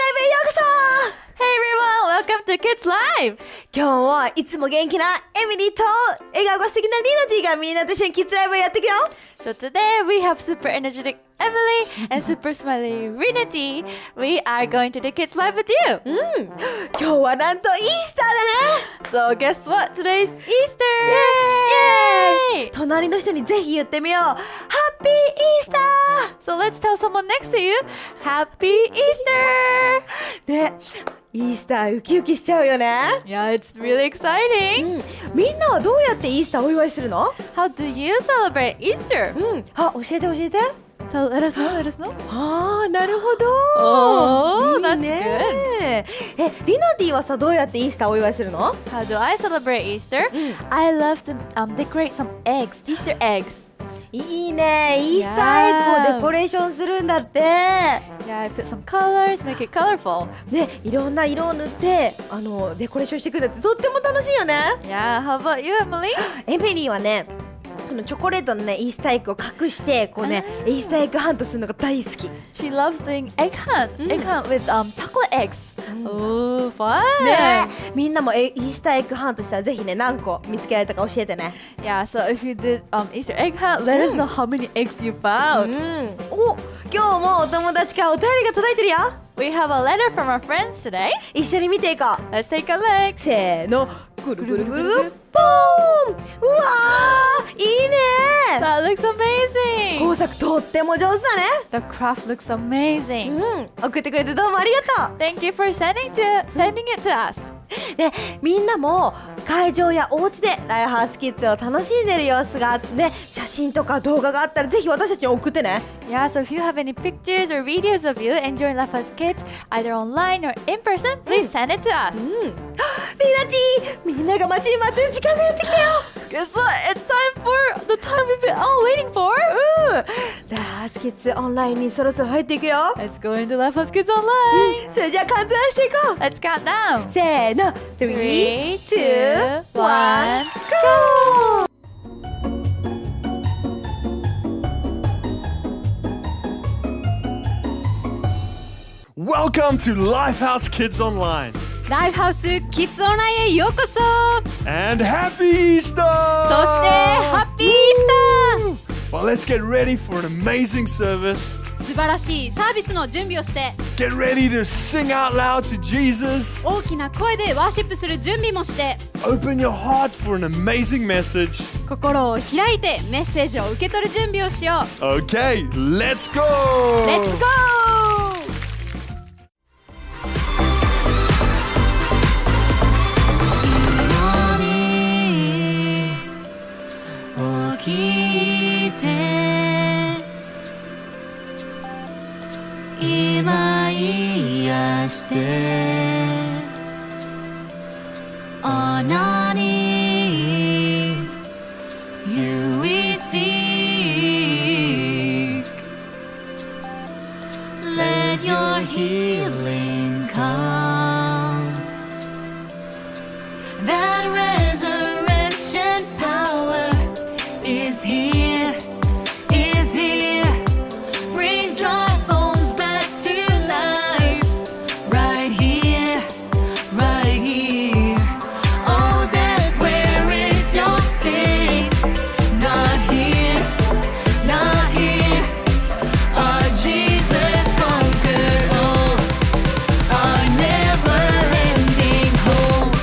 ライブへようこそ Hey everyone, welcome to Kids Live! 今日はいつも元気なエミリーと笑顔が素敵なリナティがみんなと一緒にキッズライブをやっていくよ So today we have super energetic Emily and super smiley Rinity. We are going to the Kids Live with you! 今日はなんとイースターだね So guess what? Today's Easter! イエーイ Yay! 隣の人にぜひ言ってみようハッピーイースタ So let's tell someone next to you, Happy Easter! ーねイースターウキウキしちゃうよね Yeah, it's really exciting! みんなはどうやってイースターお祝いするの How do you celebrate Easter? あ、教えて教えて Let us know. あー、なるほど Oh, いい that's ねリナティはさ、どうやってイースターお祝いするの How do I celebrate Easter? I love to decorate some eggs, Easter eggs. いいねイースターエッグをデコレーションするんだって Yeah, I put some colors, make it colorful. ね、いろんな色を塗ってデコレーションしていくんだってとっても楽しいよね Yeah, how about you, Emily? エミリーはねチョコレートのねイースターエッグを隠してこうねイースターエッグハントするのが大好き She loves doing egg hunt with chocolate eggs. Oh, fun! ねみんなもイースターエッグハントしたらぜひね何個見つけられたか教えてね Yeah, so if you did Easter egg hunt, let us know how many eggs you found. お今日もお友達からお便りが届いてるよ We have a letter from our friends today. 一緒に見ていこう Let's take a look. せーのぐるぐるぐるぐるポーンうわーいいね That looks amazing. 工作とっても上手だね The craft looks amazing. 送ってくれてどうもありがと Thank you for sending it to us. うねみんなも会場やお家でライフハウスキッズを楽しんでる様子があってね写真とか動画があったらぜひ私たちに送ってね Yeah, so if you have any pictures or videos of you enjoying Lifehouse Kids, either online or in person, please send it to us. リナティみんなが待ちに待ってる時間がやってきたよ Guess what? It's time for the time we've been all waiting for. ライフハウスキッズオンラインにそろそろ入っていくよ Let's go into Lifehouse Kids online. それじゃあカウントダウンしていこう Let's count down. せーの 3, 3, 2, 2, 1 1, GO! Welcome to Lifehouse Kids Online ライフハウスキッズオンラインへようこそ and Happy Easter! そしてハッピーイース Well, let's get ready for an amazing service. ター素晴らしいサービスの準備をして Get ready to sing out loud to Jesus. 大きな声でワーシップする準備もして Open your heart for an amazing message. 心を開いてメッセージを受け取る準備をしよう Okay, let's go! レッツゴー今癒してOn our knees You we seek Let your healing come That resurrection power is here Bring dry bones back to life right here Oh death where is your sting not here Our Jesus conquered all our never-ending hope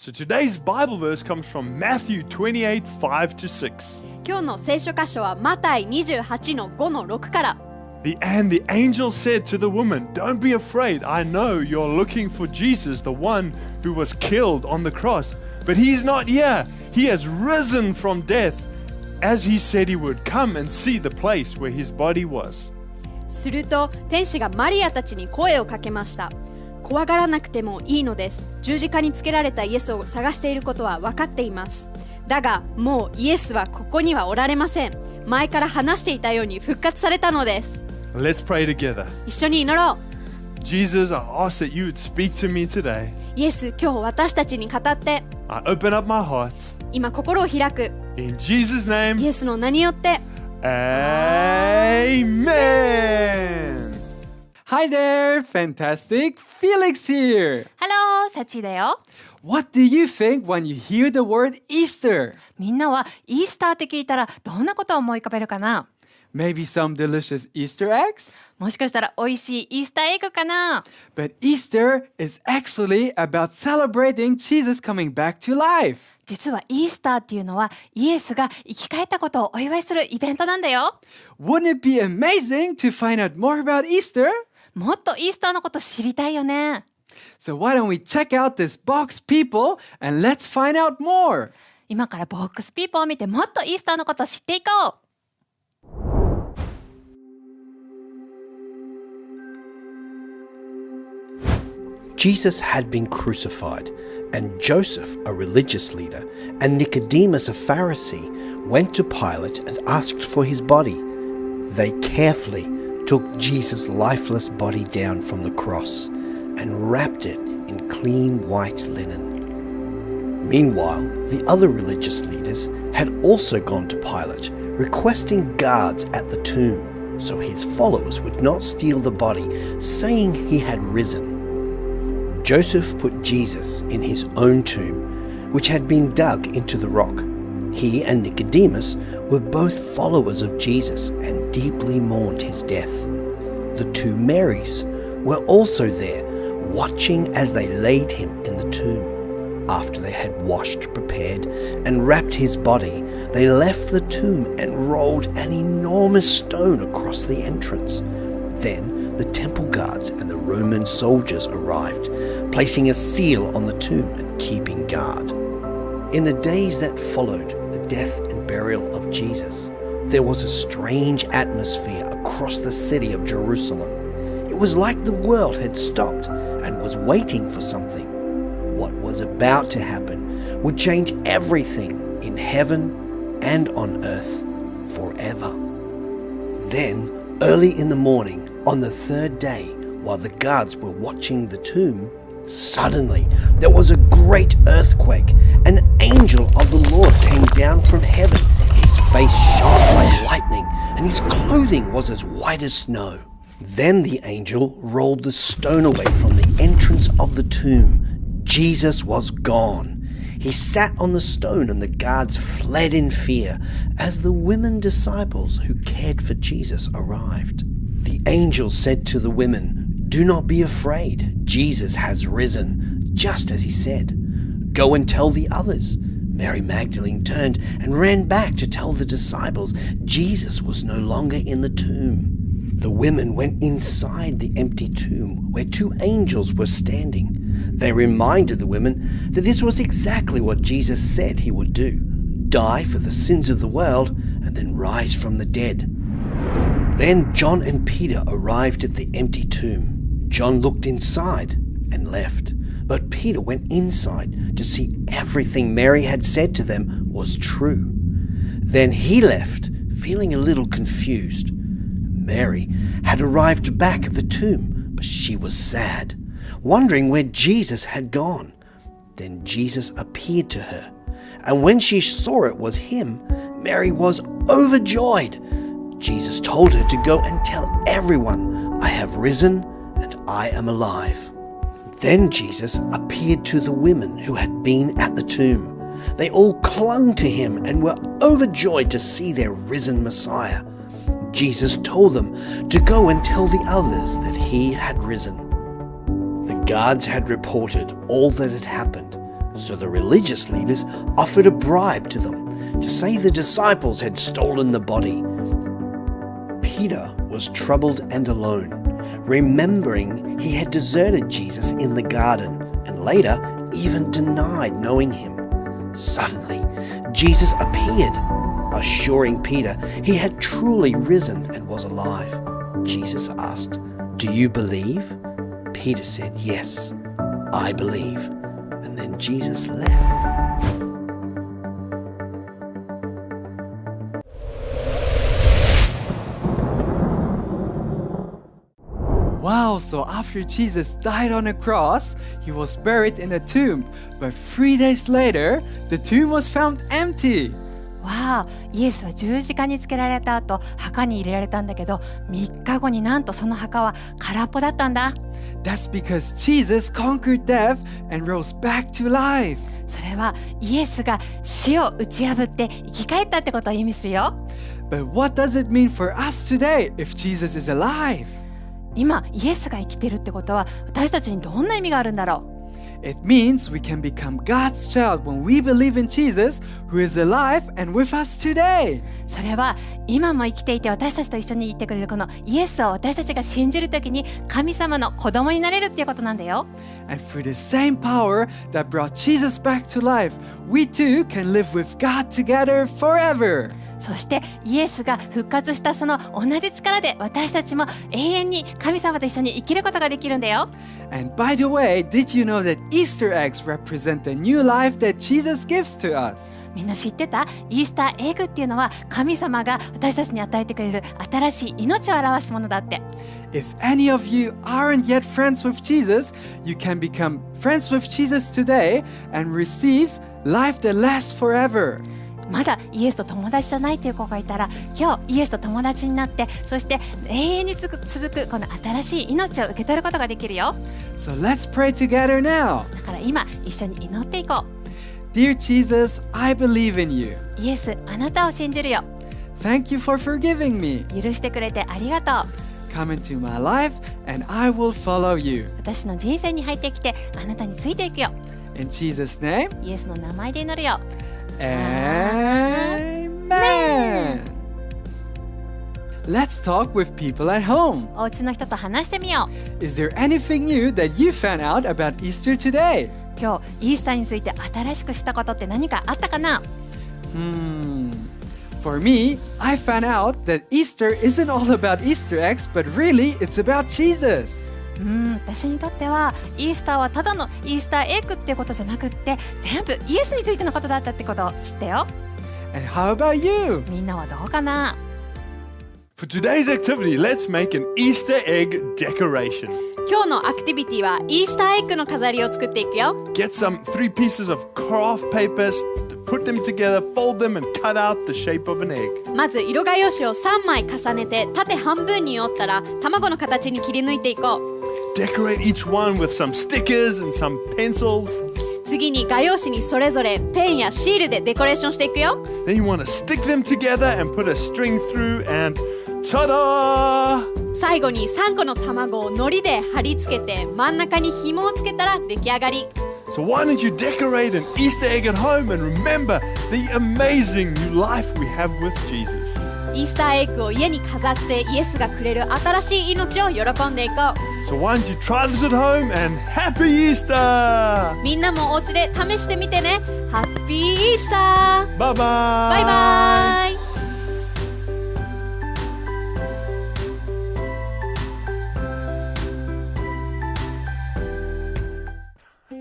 So today's Bible verse comes from Matthew 28, 5 to 6. 今日の聖書箇所はマタイ28の5の6から。 And the angel said to the woman, Don't be afraid. I know you're looking for Jesus, the one who was killed on the cross. But he's not here. He has risen from death, as he said he would. Come and see the place where his body was. すると天使がマリアたちに声をかけました。怖がらなくてもいいのです。十字架につけられたイエスを探していることは分かっています。だがもうイエスはここにはおられません。前から話していたように復活されたのです。 Let's pray together. 一緒に祈ろう。 Jesus, I ask that you would speak to me today. イエス、今日私たちに語って。 I open up my heart. 今心を開く。 In Jesus' イ name, エスの名によって。 Amen. Hi there, fantastic Felix here. Hello, サチだよ。 What do you think when you hear the word Easter? みんなはイースターって聞いたらどんなことを思い浮かべるかな？ Maybe some delicious Easter eggs? もしかしたら美味しいイースターエッグかな？ But Easter is actually about celebrating Jesus coming back to life. 実はイースターっていうのはイエスが生き返ったことをお祝いするイベントなんだよ。 Wouldn't it be amazing to find out more about Easter? もっとイースターのこと知りたいよね。 So why don't we check out this box, people, and let's find out more. 今からボックスピーポーを見てもっとイースターのことを知っていこう。Jesus had been crucified, and Joseph, a religious leader, and Nicodemus, a Pharisee, went to Pilate and asked for his body. They carefully took Jesus' lifeless body down from the cross and wrapped it in clean white linen. Meanwhile, the other religious leaders had also gone to Pilate, requesting guards at the tomb so his followers would not steal the body, saying he had risen. Joseph put Jesus in his own tomb, which had been dug into the rock. He and Nicodemus were both followers of Jesus and deeply mourned his death. The two Marys were also there, watching as they laid him in the tomb. After they had washed, prepared, and wrapped his body, they left the tomb and rolled an enormous stone across the entrance. Then the temple guards and the Roman soldiers arrived, placing a seal on the tomb and keeping guard. In the days that followed the death and burial of Jesus, there was a strange atmosphere across the city of Jerusalem. It was like the world had stopped and was waiting for something. What was about to happen would change everything in heaven and on earth forever. Then, early in the morning, on the third day, while the guards were watching the tomb, suddenly there was a great earthquake. An angel of the Lord came down from heaven. His face shone like lightning, and his clothing was as white as snow. Then the angel rolled the stone away from the entrance of the tomb. Jesus was gone. He sat on the stone, and the guards fled in fear as the women disciples who cared for Jesus arrived. The angel said to the women, "Do not be afraid. Jesus has risen, just as he said. Go and tell the others." Mary Magdalene turned and ran back to tell the disciples Jesus was no longer in the tomb. The women went inside the empty tomb where two angels were standing. They reminded the women that this was exactly what Jesus said he would do: die for the sins of the world and then rise from the dead. Then John and Peter arrived at the empty tomb. John looked inside and left, but Peter went inside to see everything Mary had said to them was true. Then he left, feeling a little confused. Mary had arrived back at the tomb, but she was sad, wondering where Jesus had gone. Then Jesus appeared to her, and when she saw it was him, Mary was overjoyed. Jesus told her to go and tell everyone, "I have risen and I am alive." Then Jesus appeared to the women who had been at the tomb. They all clung to him and were overjoyed to see their risen Messiah. Jesus told them to go and tell the others that he had risen. The guards had reported all that had happened, So the religious leaders offered a bribe to them to say the disciples had stolen the body. Peter was troubled and alone, remembering he had deserted Jesus in the garden and later even denied knowing him. Suddenly, Jesus appeared, assuring Peter he had truly risen and was alive. Jesus asked, "Do you believe?" Peter said, "Yes, I believe." And then Jesus left. Wow, so after Jesus died on a cross, he was buried in a tomb. But 3 days later, the tomb was found empty. わあ、イエスは十字架につけられた後、墓に入れられたんだけど、3日後になんとその墓は空っぽだったんだ。That's because Jesus conquered death and rose back to life. それはイエスが死を打ち破って生き返ったってことを意味するよ。But what does it mean for us today if Jesus is alive? 今、イエスが生きてるってことは私たちにどんな意味があるんだろう。It means we can become God's child when we believe in Jesus, who is alive and with us today. それは今も生きていて私たちと一緒にいてくれるこのイエスを私たちが信じるときに神様の子供になれるっていうことなんだよ。And through the same power that brought Jesus back to life, we too can live with God together forever. そしてイエスが復活したその同じ力で私たちも永遠に神様と一緒に生きることができるんだよ。And by the way, did you know that Easter eggs represent the new life that Jesus gives to us? みんな知ってた？イースターエッグっていうのは神様が私たちに与えてくれる新しい命を表すものだって。If any of you aren't yet friends with Jesus, you can become friends with Jesus today and receive life that lasts forever. まだイエスと友達じゃないという子がいたら今日イエスと友達になってそして永遠に続くこの新しい命を受け取ることができるよ。 So let's pray together now. だから今一緒に祈っていこ Dear Jesus, I believe in you. う。イエス、あなたを信じるよ。 Thank you for forgiving me. 許してくれてありがとう。 Come into my life and I will follow you. 私の人生に入ってきてあなたについていくよ。 In Jesus' name, イエスの名前で祈るよ。 Amen. Let's talk with people at home. お家の人と話してみよう。 Is there anything new that you found out about Easter today? 今日イースターについて新しくしたことって何かあったかな？ For me, I found out that Easter isn't all about Easter eggs, but really it's about Jesus. 私にとってはイースターはただのイースターエッグっていうことじゃなくって全部イエスについてのことだったってことを知ったよ。 And how about you? みんなはどうかな？ For today's activity, let's make an Easter egg decoration. 今日のアクティビティはイースターエッグの飾りを作っていくよ。 Get some 3 pieces of craft papers, put them together, fold them, and cut out the shape of an egg. まず色画用紙を3枚重ねて縦半分に折ったら卵の形に切り抜いていこう。 Decorate each one with some stickers and some pencils. 次に画用紙にそれぞれペンやシールでデコレーションしていくよ。 Then you want to stick them together and put a string through and ta-da! 最後に3個の卵を糊で貼り付けて真ん中に紐をつけたら出来上がり。 So why don't you decorate an Easter egg at home and remember the amazing new life we have with Jesus. イースターエッグを家に飾ってイエスがくれる新しい命を喜んでいこ So why don't you try this at home and Happy Easter! う。みんなもお家で試してみてね。ハッピーイースター。 Bye-bye! バイバイ。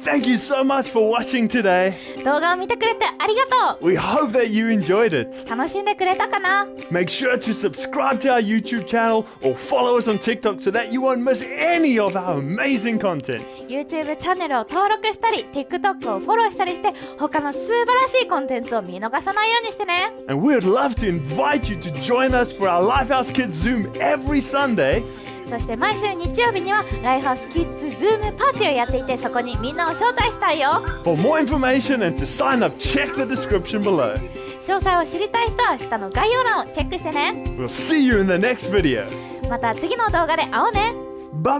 Thank you so much for watching today. 動画を見てくれてありがと We hope that you enjoyed it. う。楽しんでくれたかな？ Make sure to subscribe to our YouTube channel or follow us on TikTok so that you won't miss any of our amazing content. YouTube チャンネルを登録したり TikTok をフォローしたりして他の素晴らしいコンテンツを見逃さないようにしてね。 And we would love to invite you to join us for our Lifehouse Kids Zoom every Sunday. そして毎週日曜日にはライフハウスキッズズームパーティーをやっていてそこにみんなを招待したいよ。 For more information and to sign up, check the description below. 詳細を知りたい人は下の概要欄をチェックしてね。 We'll see you in the next video. また次の動画で会おうね。Bye bye.